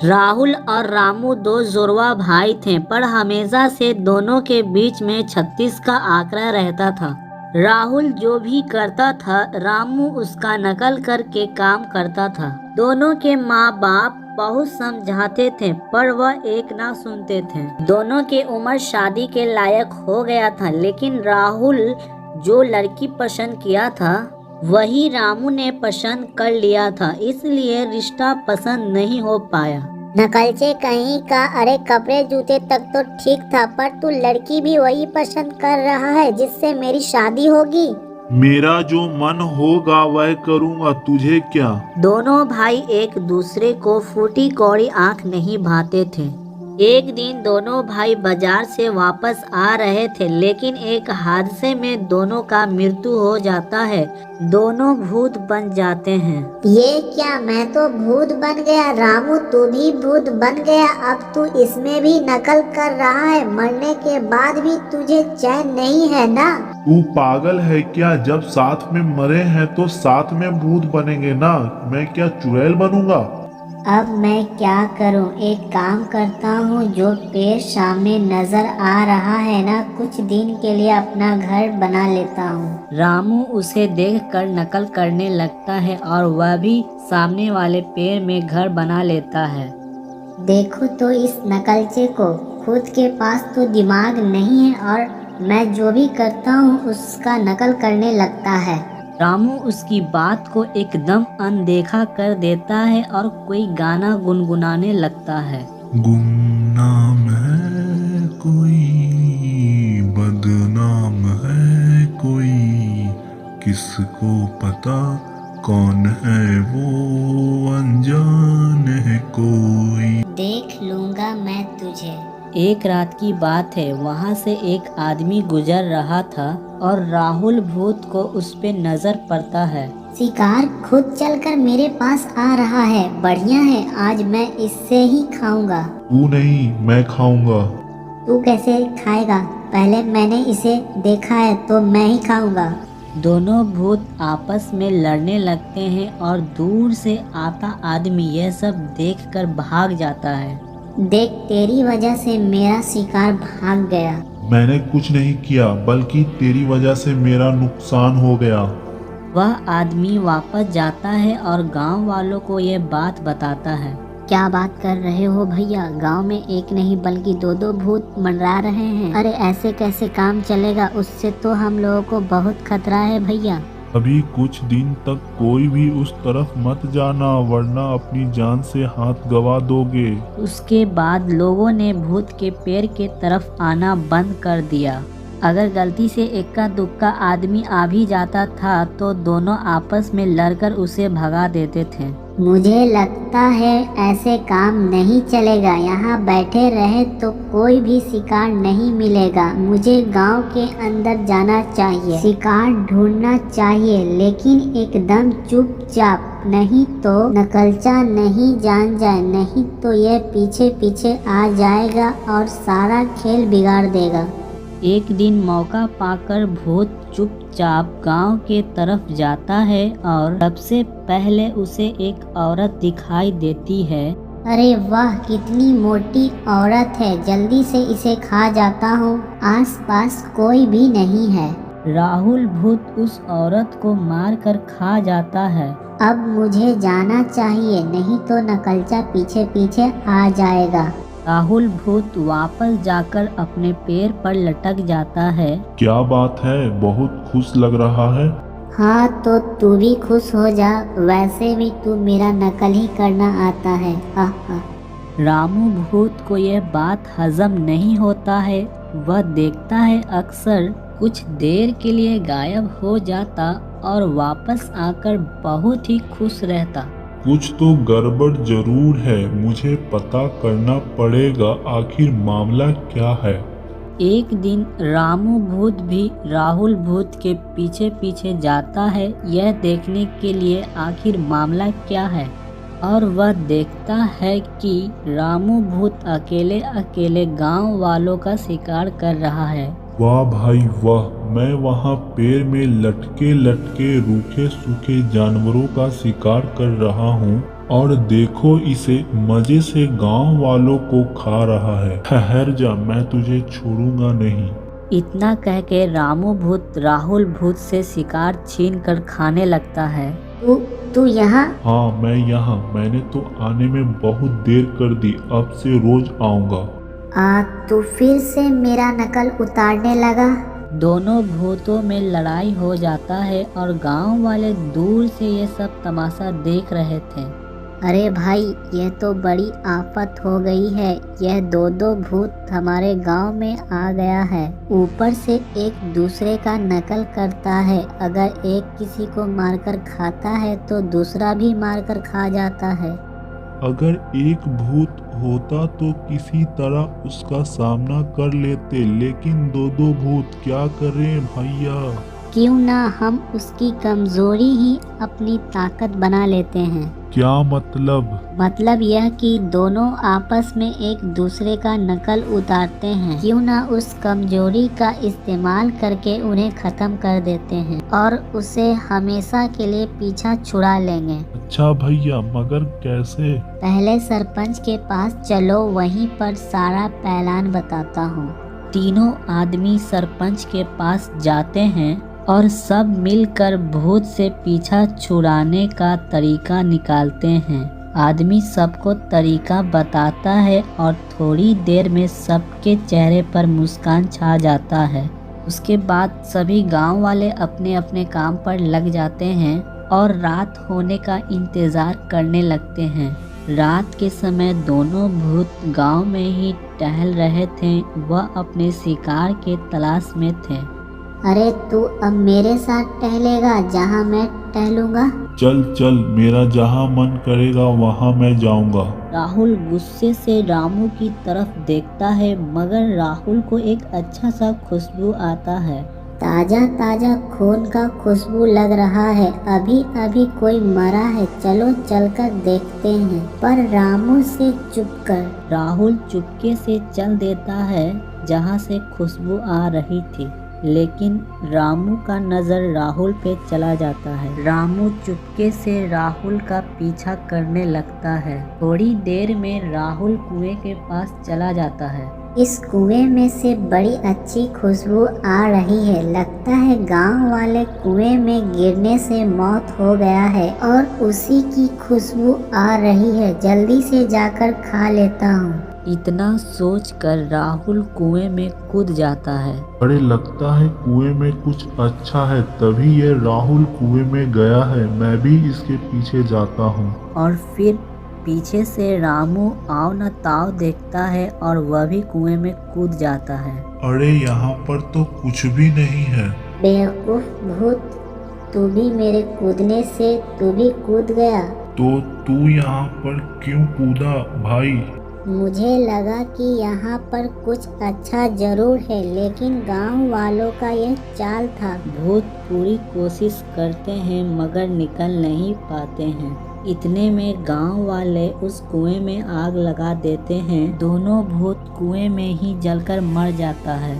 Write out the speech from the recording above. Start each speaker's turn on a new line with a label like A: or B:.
A: राहुल और रामू दो जुड़वा भाई थे, पर हमेशा से दोनों के बीच में 36 का आंकड़ा रहता था। राहुल जो भी करता था, रामू उसका नकल करके काम करता था। दोनों के माँ बाप बहुत समझाते थे, पर वह एक ना सुनते थे। दोनों की उम्र शादी के लायक हो गया था, लेकिन राहुल जो लड़की पसंद किया था वही रामू ने पसंद कर लिया था, इसलिए रिश्ता पसंद नहीं हो पाया।
B: नकलचे कहीं का, अरे कपड़े जूते तक तो ठीक था, पर तू लड़की भी वही पसंद कर रहा है जिससे मेरी शादी होगी।
C: मेरा जो मन होगा वह करूँगा, तुझे क्या।
A: दोनों भाई एक दूसरे को फूटी कौड़ी आंख नहीं भाते थे। एक दिन दोनों भाई बाजार से वापस आ रहे थे, लेकिन एक हादसे में दोनों का मृत्यु हो जाता है। दोनों भूत बन जाते हैं।
B: ये क्या, मैं तो भूत बन गया। रामू तू भी भूत बन गया। अब तू इसमें भी नकल कर रहा है। मरने के बाद भी तुझे चैन नहीं है ना।
C: तू पागल है क्या? जब साथ में मरे हैं तो साथ में भूत बनेंगे ना। मैं क्या चुड़ैल बनूंगा?
B: अब मैं क्या करूं? एक काम करता हूं, जो पेड़ सामने नजर आ रहा है ना, कुछ दिन के लिए अपना घर बना लेता हूं।
A: रामू उसे देखकर नकल करने लगता है और वह भी सामने वाले पेड़ में घर बना लेता है।
B: देखो तो इस नकलचे को, खुद के पास तो दिमाग नहीं है और मैं जो भी करता हूँ उसका नकल करने लगता है।
A: रामू उसकी बात को एकदम अनदेखा कर देता है और कोई गाना गुनगुनाने लगता है।
C: गुमनाम है कोई, बदनाम है कोई, किसको पता कौन है वो, अनजान है कोई।
B: देख लूंगा मैं तुझे।
A: एक रात की बात है, वहाँ से एक आदमी गुजर रहा था और राहुल भूत को उस पे नजर पड़ता है।
B: शिकार खुद चलकर मेरे पास आ रहा है। बढ़िया है, आज मैं इससे ही खाऊंगा।
C: तू नहीं, मैं खाऊंगा।
B: तू कैसे खाएगा? पहले मैंने इसे देखा है तो मैं ही खाऊंगा।
A: दोनों भूत आपस में लड़ने लगते हैं और दूर से आता आदमी यह सब देखकर भाग जाता है।
B: देख, तेरी वजह से मेरा शिकार भाग गया।
C: मैंने कुछ नहीं किया, बल्कि तेरी वजह से मेरा नुकसान हो गया।
A: वह आदमी वापस जाता है और गांव वालों को ये बात बताता है।
B: क्या बात कर रहे हो भैया? गांव में एक नहीं बल्कि दो भूत मंडरा रहे हैं। अरे ऐसे कैसे काम चलेगा? उससे तो हम लोगों को बहुत खतरा है भैया।
C: अभी कुछ दिन तक कोई भी उस तरफ मत जाना, वरना अपनी जान से हाथ गवा दोगे।
A: उसके बाद लोगों ने भूत के पेड़ के तरफ आना बंद कर दिया। अगर गलती से इक्का दुक्का आदमी आ भी जाता था तो दोनों आपस में लड़कर उसे भगा देते थे।
B: मुझे लगता है ऐसे काम नहीं चलेगा। यहाँ बैठे रहे तो कोई भी शिकार नहीं मिलेगा। मुझे गांव के अंदर जाना चाहिए, शिकार ढूंढना चाहिए, लेकिन एकदम चुपचाप, नहीं तो नकलचा नहीं जान जाए, नहीं तो ये पीछे पीछे आ जाएगा और सारा खेल बिगाड़ देगा।
A: एक दिन मौका पाकर भूत चुपचाप गांव के तरफ जाता है और सबसे पहले उसे एक औरत दिखाई देती है।
B: अरे वाह, कितनी मोटी औरत है, जल्दी से इसे खा जाता हूँ। आसपास कोई भी नहीं है।
A: राहुल भूत उस औरत को मारकर खा जाता है।
B: अब मुझे जाना चाहिए, नहीं तो नकलचा पीछे पीछे आ जाएगा।
A: राहुल भूत वापस जाकर अपने पैर पर लटक जाता है।
C: क्या बात है, बहुत खुश लग रहा है।
B: हाँ तो तू भी खुश हो जा, वैसे भी तू मेरा नकल ही करना आता है।
A: रामू भूत को यह बात हजम नहीं होता है। वह देखता है अक्सर कुछ देर के लिए गायब हो जाता और वापस आकर बहुत ही खुश रहता।
C: कुछ तो गड़बड़ जरूर है, मुझे पता करना पड़ेगा आखिर मामला क्या है।
A: एक दिन रामू भूत भी राहुल भूत के पीछे पीछे जाता है, यह देखने के लिए आखिर मामला क्या है। और वह देखता है कि रामू भूत अकेले अकेले गांव वालों का शिकार कर रहा है।
C: वाह भाई वाह, मैं वहाँ पेड़ में लटके लटके रूखे सूखे जानवरों का शिकार कर रहा हूँ। और देखो इसे मजे से गांव वालों को खा रहा है। ठहर जा, मैं तुझे छोड़ूंगा नहीं।
A: इतना कह के रामू भूत राहुल भूत से शिकार छीन कर खाने लगता है।
B: तू यहाँ?
C: हाँ मैं यहाँ। मैंने तो आने में बहुत देर कर दी, अब से रोज आऊंगा।
B: तू फिर से मेरा नकल उतारने लगा?
A: दोनों भूतों में लड़ाई हो जाता है और गांव वाले दूर से ये सब तमाशा देख रहे थे।
B: अरे भाई, यह तो बड़ी आफत हो गई है। यह दो भूत हमारे गांव में आ गया है। ऊपर से एक दूसरे का नकल करता है। अगर एक किसी को मारकर खाता है तो दूसरा भी मारकर खा जाता है।
C: अगर एक भूत होता तो किसी तरह उसका सामना कर लेते, लेकिन दो भूत क्या करें भैया।
B: क्यों ना हम उसकी कमजोरी ही अपनी ताकत बना लेते हैं।
C: क्या मतलब?
B: मतलब यह कि दोनों आपस में एक दूसरे का नकल उतारते हैं। क्यों ना उस कमजोरी का इस्तेमाल करके उन्हें खत्म कर देते हैं और उसे हमेशा के लिए पीछा छुड़ा लेंगे।
C: अच्छा भैया, मगर कैसे?
B: पहले सरपंच के पास चलो, वहीं पर सारा प्लान बताता हूँ।
A: तीनों आदमी सरपंच के पास जाते हैं और सब मिलकर भूत से पीछा छुड़ाने का तरीका निकालते हैं। आदमी सबको तरीका बताता है और थोड़ी देर में सबके चेहरे पर मुस्कान छा जाता है। उसके बाद सभी गांव वाले अपने अपने काम पर लग जाते हैं और रात होने का इंतजार करने लगते हैं। रात के समय दोनों भूत गांव में ही टहल रहे थे। वह अपने शिकार के तलाश में थे।
B: अरे तू अब मेरे साथ टहलेगा जहाँ मैं टहलूंगा?
C: चल चल, मेरा जहाँ मन करेगा वहाँ मैं जाऊँगा।
A: राहुल गुस्से से रामू की तरफ देखता है, मगर राहुल को एक अच्छा सा खुशबू आता है।
B: ताजा ताजा खून का खुशबू लग रहा है। अभी अभी कोई मरा है, चलो चलकर देखते हैं। पर रामू से चुप कर।
A: राहुल चुपके से चल देता है जहाँ से खुशबू आ रही थी, लेकिन रामू का नजर राहुल पे चला जाता है। रामू चुपके से राहुल का पीछा करने लगता है। थोड़ी देर में राहुल कुएं के पास चला जाता है।
B: इस कुएं में से बड़ी अच्छी खुशबू आ रही है। लगता है गांव वाले कुएं में गिरने से मौत हो गया है और उसी की खुशबू आ रही है। जल्दी से जाकर खा लेता हूँ।
A: इतना सोचकर राहुल कुएं में कूद जाता है।
C: अरे लगता है कुएं में कुछ अच्छा है, तभी ये राहुल कुएं में गया है। मैं भी इसके पीछे जाता हूँ।
A: और फिर पीछे से रामू आव न ताव देखता है और वह भी कुएं में कूद जाता है।
C: अरे यहाँ पर तो कुछ भी नहीं है।
B: बेवकूफ भूत, तू भी मेरे कूदने से तू भी कूद गया।
C: तो तू यहाँ पर क्यों कूदा भाई?
B: मुझे लगा कि यहाँ पर कुछ अच्छा जरूर है, लेकिन गांव वालों का यह चाल था।
A: भूत पूरी कोशिश करते हैं मगर निकल नहीं पाते हैं। इतने में गांव वाले उस कुएं में आग लगा देते हैं। दोनों भूत कुएं में ही जलकर मर जाता है।